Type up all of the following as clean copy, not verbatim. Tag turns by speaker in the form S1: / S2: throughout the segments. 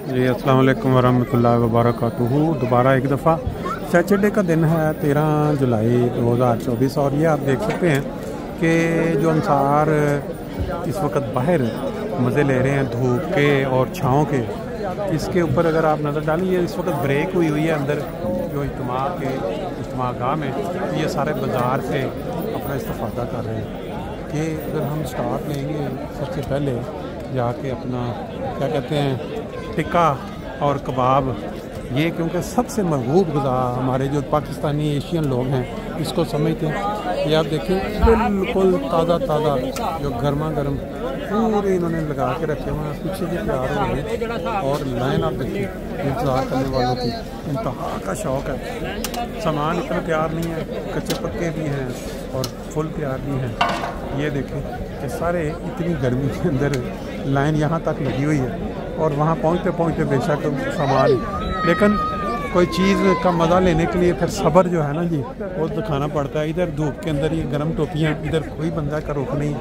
S1: जी अस्सलाम वालेकुम वरहमतुल्लाहि वबरकातुहू। दोबारा एक दफ़ा सैटरडे का दिन है 13 जुलाई 2024 और ये आप देख सकते हैं कि जो अंसार इस वक्त बाहर मज़े ले रहे हैं धूप के और छाँव के। इसके ऊपर अगर आप नज़र डालें ये इस वक्त ब्रेक हुई है अंदर जो इज्तिमा गाह में, तो ये सारे बाज़ार से अपना इस्तेफ़ादा कर रहे हैं कि अगर हम स्टार्ट लेंगे सबसे पहले जाके अपना क्या कहते हैं टिक्का और कबाब, ये क्योंकि सबसे महबूब ग़िज़ा हमारे जो पाकिस्तानी एशियन लोग हैं इसको समझते हैं। ये आप देखें बिल्कुल ताज़ा ताज़ा जो गर्मा गर्म पूरे इन्होंने लगा के रखे हुए हैं, पीछे भी तैयार हो रहे हैं और लाइन आप देखिए इंतज़ार करने वालों की इंतहा का शौक़ है। सामान इतना तैयार नहीं है, कच्चे पक्के भी हैं और फुल तैयार भी हैं। ये देखें कि सारे इतनी गर्मी के अंदर लाइन यहाँ तक लगी हुई है और वहाँ पहुँचते पहुँचते बेशक सामान, लेकिन कोई चीज़ का मज़ा लेने के लिए फिर सब्र जो है ना जी वो दिखाना पड़ता है। इधर धूप के अंदर ये गर्म टोपियाँ, इधर कोई बंदा का रुख नहीं,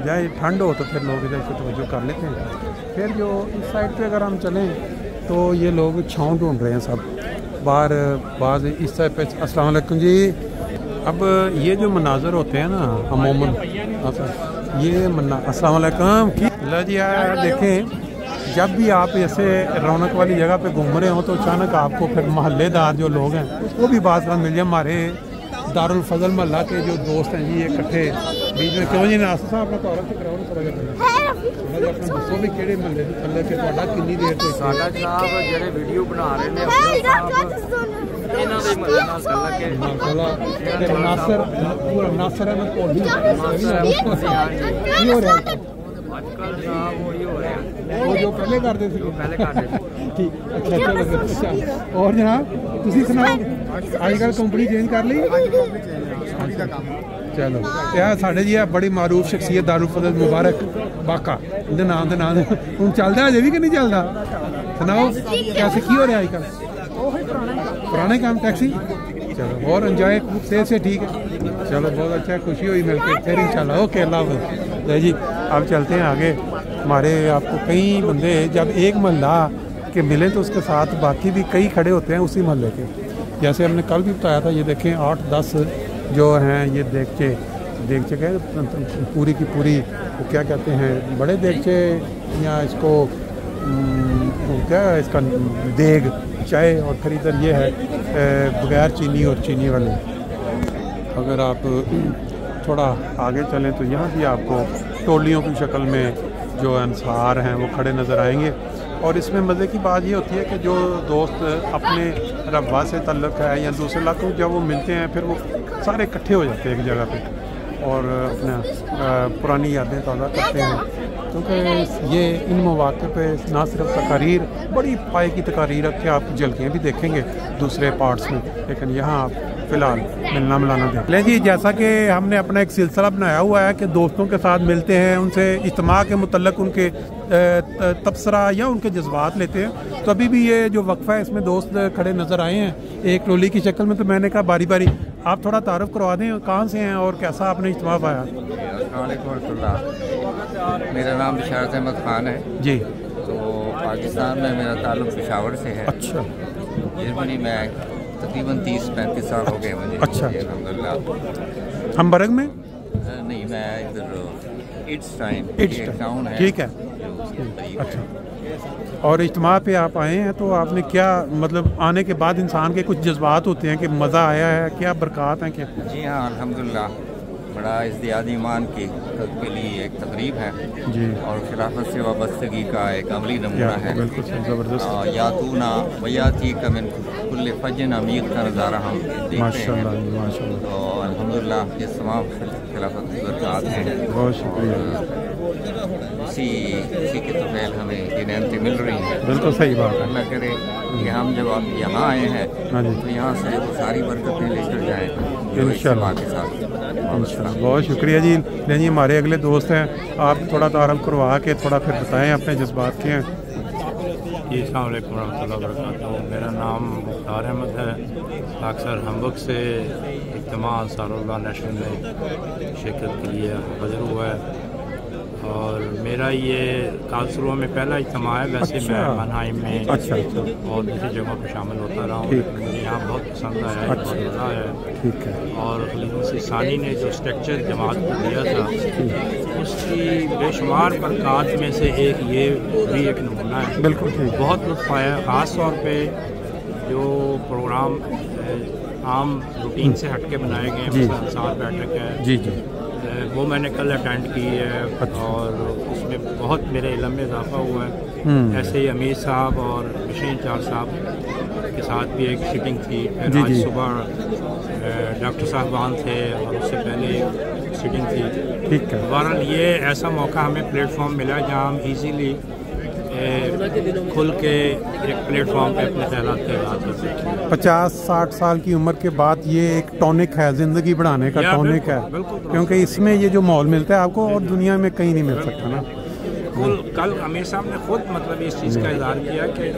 S1: चाहे ठंड हो तो फिर लोग इधर से तवज्जो कर लेते हैं। फिर जो इस साइड पे अगर हम चलें तो ये लोग छाँव ढूंढ रहे हैं सब बाहर बाज इस साइड पे। अस्सलाम वालेकुम जी। अब ये जो मनाजर होते हैं ना अमूमन ये अस्सलाम वालेकुम ला जी आया देखें, जब भी आप ऐसे रौनक वाली जगह पे घूम रहे हो तो अचानक आपको फिर मोहल्लेदार जो लोग हैं वो भी बात मिल जाए। हमारे दारुल फजल मोहल्ला के जो दोस्त हैं जी ये इकट्ठे बीच में क्यों जी नास्ता साहब अपना तौर से कराओ अपना दसो भी किहड़े महल्ले से थल्ले के तुहाडा कितनी देर तो साडा साहब जेडे वीडियो बना रहे ने इन्हां दे महल्ले नाल गल के माशाल्लाह नासर पूरा नासर अहमद कोहली की हो रहा है आजकल साहब वही हो रहा है वो जो पहले करते थे ठीक। अच्छा अच्छा और जनाब तुसी सुनाओ आजकल कंपनी चेंज कर ली चलो यार साढ़े जी बड़ी मारूफ शख्सियत दारुल फजल मुबारक बाका उनके नाम के नाम हूँ चलता अजे भी कि नहीं चलता? सुनाओ कैसे की हो रहा है आजकल पुराने काम टैक्सी? चलो और एंजॉय से ठीक है, चलो बहुत अच्छा, खुशी हुई मिलकर, फिर इंशाल्लाह ओके अल्लाह हाफ़िज़ जी। अब चलते हैं आगे। हमारे आपको कई बंदे जब एक महल्ला के मिले तो उसके साथ बाकी भी कई खड़े होते हैं उसी महल्ले के, जैसे हमने कल भी बताया था। ये देखें 8-10 जो हैं ये देगचे कह पूरी की पूरी वो क्या कहते हैं बड़े देगचे या इसको क्या इसका देग चाय, और फिर इधर ये है बगैर चीनी और चीनी वाले। अगर आप थोड़ा आगे चलें तो यहाँ भी आपको टोलियों की शक्ल में जो अंसार हैं वो खड़े नज़र आएंगे। और इसमें मज़े की बात ये होती है कि जो दोस्त अपने रब्बा से ताल्लुक़ है या दूसरे इलाकों जब वो मिलते हैं फिर वो सारे इकट्ठे हो जाते हैं एक जगह पे और अपना पुरानी यादें ताज़ा करते हैं, क्योंकि ये इन मौक़े पे ना सिर्फ तकारीर बड़ी पाए की तकारीर रख के आप झलकियाँ भी देखेंगे दूसरे पार्ट्स में, लेकिन यहाँ आप फ़िलहाल मिलना मिलाना देख लें जी। जैसा कि हमने अपना एक सिलसिला बनाया हुआ है कि दोस्तों के साथ मिलते हैं, उनसे इज्तिमा के मुतल्लिक़ उनके तबसरा या उनके जज्बात लेते हैं। तो अभी भी ये जो वक्फ़ा है इसमें दोस्त खड़े नज़र आए हैं एक टोली की शक्ल में, तो मैंने कहा बारी बारी आप थोड़ा तारुफ करवा दें कहाँ से हैं और कैसा आपने इज्तिमा पाया।
S2: मेरा नाम बिशारत अहमद खान है जी। तो पाकिस्तान में मेरा ताल्लुक़ पेशावर से है। अच्छा। जर्मनी में तकरीबन 30-35 साल हो गए मुझे। अच्छा। अल्हम्दुलिल्लाह। हमबर्ग में नहीं, मैं इधर इट्स टाउन है। ठीक है। अच्छा। और इज्तिमा पे आप आए हैं तो आपने क्या मतलब आने के बाद इंसान के कुछ जज्बात होते हैं कि मज़ा आया है, क्या बरक़ात हैं क्या? जी हाँ अल्हम्दुलिल्लाह, बड़ा इज़्दियाद ईमान के लिए एक तकरीब है जी और खिलाफत से वाबस्तगी का एक अमली नमूना है। बिल्कुल ज़बरदस्त। यातूना वयाती का मिन कुल्ले फजन अमीर का नज़ारा हम देखते हैं माशाल्लाह। तो अल्हम्दुलिल्लाह ये तमाम खिलाफत की बरक़ात हैं। बहुत शुक्रिया। इसी के तो फैल हमें ये नेमतें मिल रही हैं। बिल्कुल सही बात है। अल्लाह करे कि हम जब आप यहाँ आए हैं तो यहाँ से वो सारी बरकतें लेकर जाएँ इंशाअल्लाह के साथ इंशाअल्लाह। बहुत शुक्रिया जी। नहीं हमारे अगले दोस्त हैं, आप थोड़ा तारुफ करवा के थोड़ा फिर बताएं अपने जज्बात के हैं।
S3: जी अस्सलाम वालेकुम रहमतुल्लाहि व बरकातहू। मेरा नाम मुख्तार अहमद है। अक्सर हमबर्ग से इज्तिमा अंसारुल्लाह नेशनल में शिरकत के लिए हाज़िर हुआ है और मेरा ये कार्लसरुहे में पहला इज्तिमा है। वैसे मैं मनहाइम में और दूसरी जगहों पर शामिल होता रहा हूँ। मुझे यहाँ बहुत पसंद आया है, बहुत मज़ा आया।
S1: ठीक है।
S3: और खलीफा सानी ने जो स्ट्रक्चर जमात को दिया था उसकी बेशुमार बरक़ात में से एक ये भी एक नमूना है।
S1: बिल्कुल ठीक। बहुत
S3: लुत्फ़ आया, ख़ास तौर पे जो प्रोग्राम आम रूटीन से हट के बनाए गए हैं, अंसार बैठक है
S1: जी जी,
S3: वो मैंने कल अटेंड की है। और उसमें बहुत मेरे इल्म में इजाफा हुआ है। ऐसे ही अमीर साहब और बशीर चार साहब के साथ भी एक सिटिंग थी। फिर आज सुबह डॉक्टर साहबान थे और उससे पहले सिटिंग थी।
S1: ठीक है।
S3: बहरहाल ये ऐसा मौका हमें प्लेटफॉर्म मिला जहाँ हम इजीली खुल के एक प्लेटफॉर्म पे अपने ख्यालात का इज़हार कर सकते हैं।
S1: 50-60 साल की उम्र के बाद ये एक टॉनिक है, ज़िंदगी बढ़ाने का टॉनिक है, क्योंकि इसमें ये जो माहौल मिलता है आपको और दुनिया में कहीं नहीं मिल सकता ना।
S3: कल अमीर साहब ने खुद मतलब इस चीज़ का इज़हार किया कि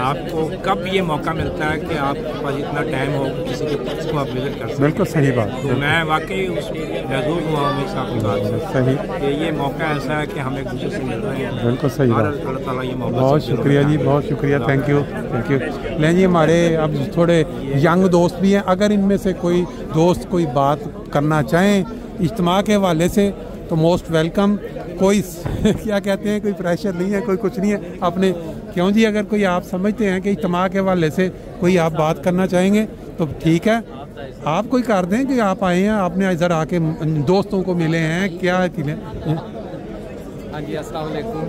S3: आपको कब ये मौका मिलता है कि आपके पास इतना टाइम हो किसी के पास को आप विजिट कर सकते।
S1: बिल्कुल सही बात।
S3: तो मैं वाकई उस महसूस हुआ अमीर साहब की बात से
S1: सही
S3: कि ये मौका ऐसा है कि हम एक दूसरे से मिल रहे हैं।
S1: बिल्कुल सही बात।
S3: अल्लाह ताला ये मौका।
S1: बहुत शुक्रिया जी, बहुत शुक्रिया। Thank you, thank you. लें जी, हमारे अब थोड़े यंग दोस्त भी हैं, अगर इनमें से कोई दोस्त कोई बात करना चाहें इज्तिमा के हवाले से तो मोस्ट वेलकम। कोई क्या कहते हैं, कोई प्रेशर नहीं है, कोई कुछ नहीं है अपने। क्यों जी, अगर कोई आप समझते हैं कि इज्तिमा के हवाले से कोई आप बात करना चाहेंगे तो ठीक है, आप कोई कर दें कि आप आए हैं, आपने इधर आके दोस्तों को मिले हैं, क्या किले।
S4: हाँ जी, अस्सलाम वालेकुम।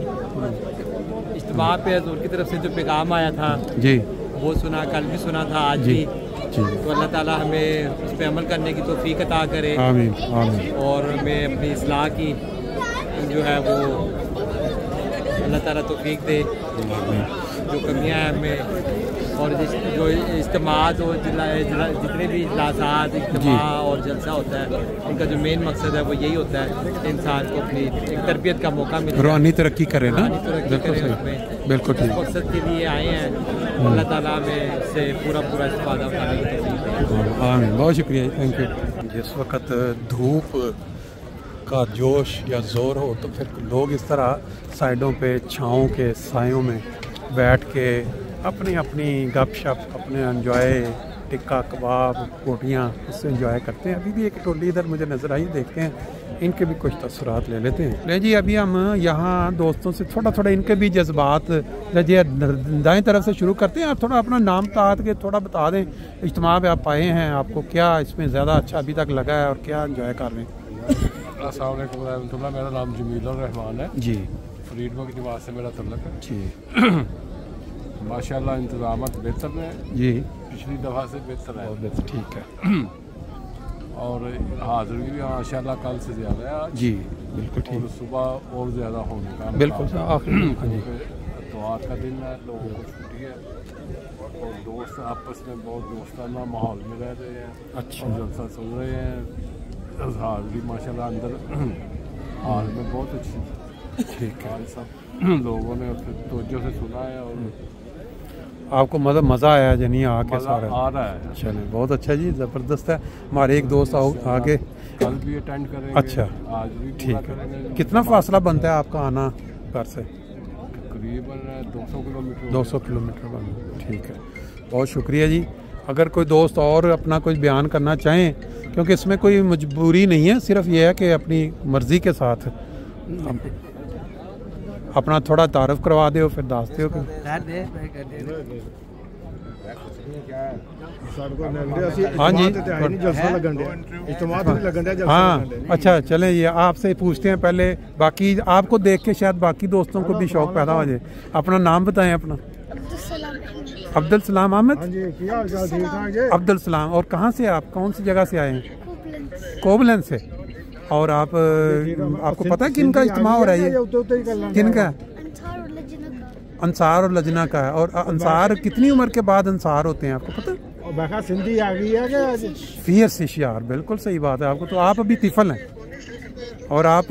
S4: इज्तिमा पे हज़ूर की तरफ से जो पैगाम आया था
S1: जी,
S4: वो सुना, कल भी सुना था, आज भी। तो अल्लाह ताला हमें उस पर अमल करने की तौफीक अता करे।
S1: आमीन आमीन।
S4: और हमें अपनी इस्लाह की जो है वो अल्लाह ताला तौफीक दे, जो कमियां हैं हमें। और जो इज्तिमात और जितने भी इजलासात इज्तिमा और जलसा होता है, उनका जो मेन मकसद है वो यही होता है कि इंसान को अपनी एक तरबियत का मौका मिले,
S1: रूहानी तरक्की करे ना।
S4: बिल्कुल सही,
S1: बिल्कुल ठीक।
S4: मकसद के लिए आए हैं। अल्लाह ताला में से पूरा इस्तेफादा उठाने की तौफीक।
S1: आमीन, बहुत शुक्रिया, थैंक यू। जिस वक्त धूप का जोश या ज़ोर हो तो फिर लोग इस तरह साइडों पे छाँव के सायों में बैठ के अपनी अपनी गपशप, अपने एंजॉय, टिक्का कबाब, रोटियाँ, उससे एंजॉय करते हैं। अभी भी एक टोली इधर मुझे नज़र आई, देखते हैं इनके भी कुछ तसरात ले लेते हैं। ले जी, अभी हम यहाँ दोस्तों से थोड़ा थोड़ा इनके भी जज्बात जी दाएँ तरफ से शुरू करते हैं। आप थोड़ा अपना नाम तात के थोड़ा बता दें, इज्तिमा पे आप आए हैं, आपको क्या इसमें ज़्यादा अच्छा अभी तक लगा है और क्या एंजॉय कर रहे हैं।
S5: अस्सलाम वालेकुम रहमतुल्लाह, मेरा नाम जमीलुर रहमान है
S1: जी,
S5: फरीदपुर की निवास से मेरा तल्लक है
S1: जी।
S5: माशाल्लाह इंतज़ामात बेहतर है
S1: जी,
S5: पिछली दफ़ा से बेहतर है।
S1: ठीक है।
S5: और हाज़िरी भी माशाल्लाह कल से ज़्यादा है आज।
S1: जी बिल्कुल ठीक।
S5: और सुबह और ज़्यादा होने का
S1: बिल्कुल
S5: इतवार का दिन है, लोगों को छुट्टी है और दोस्त आपस में बहुत दोस्ताना माहौल में रह रहे हैं।
S1: अच्छा,
S5: जलसा सुन रहे हैं। हाज़िरी माशाल्लाह अंदर हाल में बहुत अच्छी।
S1: ठीक है।
S5: सब लोगों ने तवज्जो से सुना है और
S1: आपको मज़ा आया जनी आके सारा
S5: आ रहा है।
S1: चलें, बहुत अच्छा जी, ज़बरदस्त है। हमारे एक दोस्त आगे
S5: कल भी अटेंड करेंगे।
S1: अच्छा,
S5: आज भी
S1: ठीक है। कितना फासला बनता है आपका आना घर से?
S5: तकरीबन 200 किलोमीटर।
S1: 200 किलोमीटर बन। ठीक है, बहुत शुक्रिया जी। अगर कोई दोस्त और अपना कुछ बयान करना चाहें, क्योंकि इसमें कोई मजबूरी नहीं है, सिर्फ ये है कि अपनी मर्ज़ी के साथ अपना थोड़ा तारफ़ करवा दे, फिर दास्ते हो हाँ जी। हाँ अच्छा, चलें, ये आपसे पूछते हैं पहले, बाकी आपको देख के शायद बाकी दोस्तों को भी शौक़ पैदा हो जाए। अपना नाम बताएं अपना। अब्दुल सलाम अहमद। अब्दुल सलाम। और कहाँ से आप, कौन सी जगह से आए हैं? कोबलेंस से। और आपको पता है किनका इज्तिमा हो रहा है ये? किनका? अंसार और लजना का है। और अंसार कितनी उम्र के बाद अंसार होते हैं, आपको पता है?
S6: सिंधी आ गई है क्या?
S1: फियर्स इशियार, बिल्कुल सही बात है आपको। तो आप अभी तिफल हैं और आप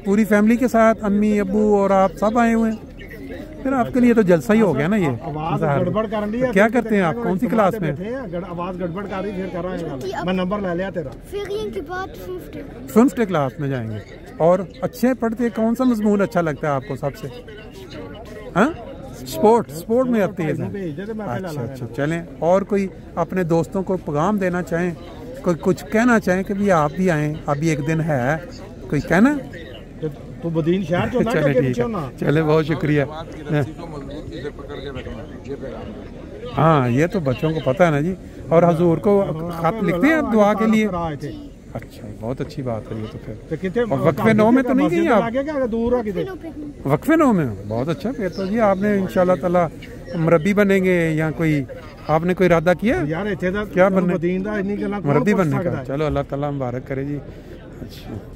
S1: पूरी फैमिली के साथ, अम्मी अब्बू और आप सब आए हुए हैं? फिर आपके लिए तो जलसा ही हो गया ना ये।
S6: आवाज गड़बड़ कर रही है।
S1: क्या करते हैं आप, कौन सी क्लास में?
S6: आवाज गड़बड़ कर रही, फिर कर रहा है। मैं नंबर ले लिया तेरा।
S7: फिर के बाद
S1: 5th क्लास में जाएंगे। और अच्छे पढ़ते, कौन सा मजमून अच्छा लगता है आपको सबसे? हाँ, स्पोर्ट में आती है। अच्छा, चलें। और कोई अपने दोस्तों को पैगाम देना चाहें, कोई कुछ कहना चाहें कि भी आप भी आएँ, अभी एक दिन है, कोई कहना?
S6: तो बदीन शहर तो
S1: चले ठीक है, चले, बहुत शुक्रिया। हाँ, ये तो बच्चों को पता है ना जी। और हुजूर को खत लिखते हैं आप दुआ के लिए? अच्छा, बहुत अच्छी बात है ये तो। फिर वक्फे 9 में तो नहीं गई आप? वक्फे 9 में, बहुत अच्छा। फिर तो जी आपने इंशाल्लाह ताला मुरब्बी बनेंगे या कोई आपने कोई इरादा किया यार? क्या बनने? मुरब्बी बनने का? चलो अल्लाह ताला मुबारक करे जी। अच्छा।